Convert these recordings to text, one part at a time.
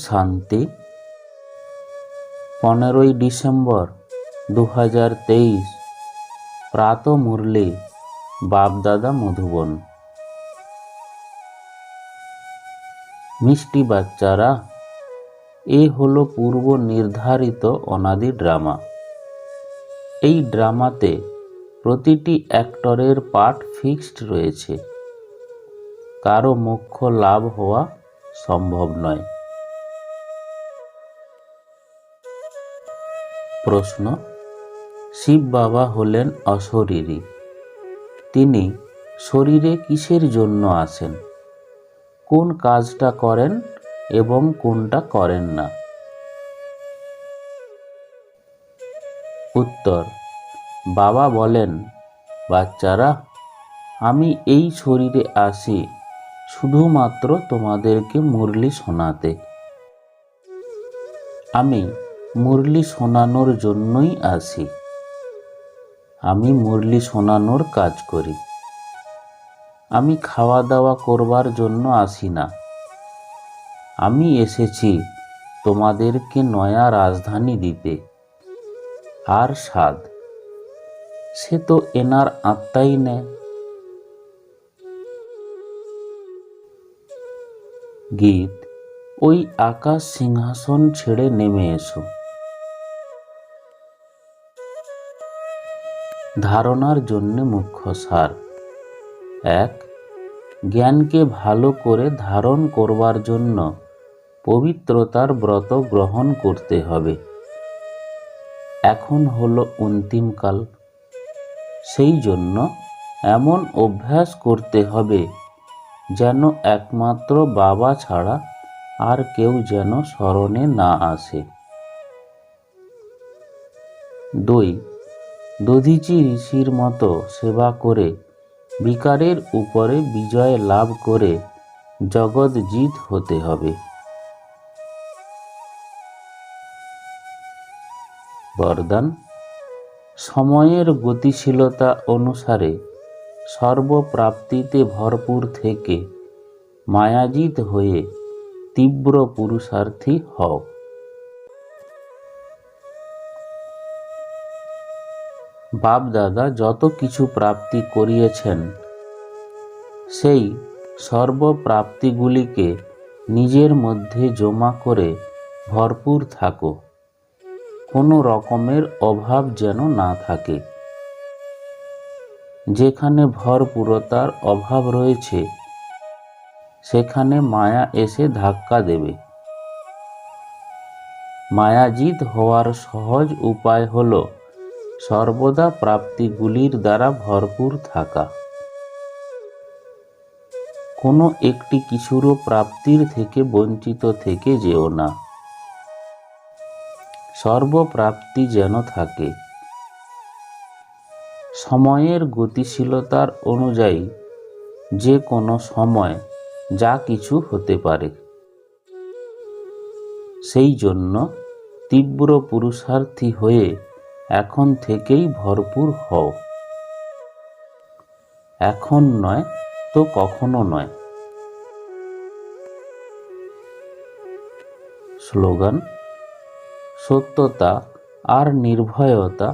শান্তি। 15ই ডিসেম্বর 2023 প্রাত মুরলি বাপদাদা মধুবন। মিষ্টি বাচ্চারা, এ হলো পূর্ব নির্ধারিত অনাদি ড্রামা। এই ড্রামাতে প্রতিটি অ্যাক্টরের পার্ট ফিক্সড রয়েছে। কারো মোক্ষ লাভ হওয়া সম্ভব নয়। প্রশ্ন: শিব বাবা হলেন অশরীরী। তিনি শরীরে কিসের জন্য আসেন? কোন কাজটা করেন এবং কোনটা করেন না? উত্তর: বাবা বলেন, বাচ্চারা, আমি এই শরীরে আসি শুধুমাত্র তোমাদেরকে মুরলি শোনাতে। আমি মুরলি শোনানোর জন্যই আসি। আমি মুরলি শোনানোর কাজ করি। আমি খাওয়া দাওয়া করবার জন্য আসি না। আমি এসেছি তোমাদেরকে নয়া রাজধানী দিতে। আর স্বাদ, সে তো এনার আত্মাই নেয়। গীত: ওই আকাশ সিংহাসন ছেড়ে নেমে এসো। ধারণার জন্য মুখ্য সার: 1. জ্ঞানকে ভালো করে ধারণ করবার জন্য পবিত্রতার ব্রত গ্রহণ করতে হবে। এখন হলো অন্তিমকাল। সেই জন্য এমন অভ্যাস করতে হবে যেন একমাত্র বাবা ছাড়া আর কেউ যেন স্মরণে না আসে। 2. দধিচি ঋষির মতো সেবা করে বিকারের উপরে বিজয় লাভ করে জগৎজিৎ হতে হবে। বরদান: সময়ের গতিশীলতা অনুসারে সর্বপ্রাপ্তিতে ভরপুর থেকে মায়াজিত হয়ে তীব্র পুরুষার্থী হও। বাপদাদা যত কিছু প্রাপ্তি করিয়েছেন, সেই সর্বপ্রাপ্তিগুলিকে নিজের মধ্যে জমা করে ভরপুর থাকো। কোনো রকমের অভাব যেন না থাকে। যেখানে ভরপুরতার অভাব রয়েছে, সেখানে মায়া এসে ধাক্কা দেবে। মায়াজিত হওয়ার সহজ উপায় হল সর্বদা প্রাপ্তিগুলির দ্বারা ভরপুর থাকা। কোনো একটি কিছুরও প্রাপ্তির থেকে বঞ্চিত থেকে যেও না। সর্বপ্রাপ্তি যেন থাকে। সময়ের গতিশীলতার অনুযায়ী যে কোনো সময় যা কিছু হতে পারে। সেই জন্য তীব্র পুরুষার্থী হয়ে এখন থেকেই ভরপুর হও। এখন নয় তো কখনো নয়। স্লোগান: সত্যতা আর নির্ভয়তা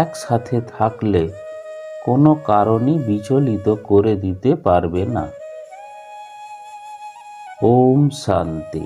একসাথে থাকলে কোনো কারণই বিচলিত করে দিতে পারবে না। ওম শান্তি।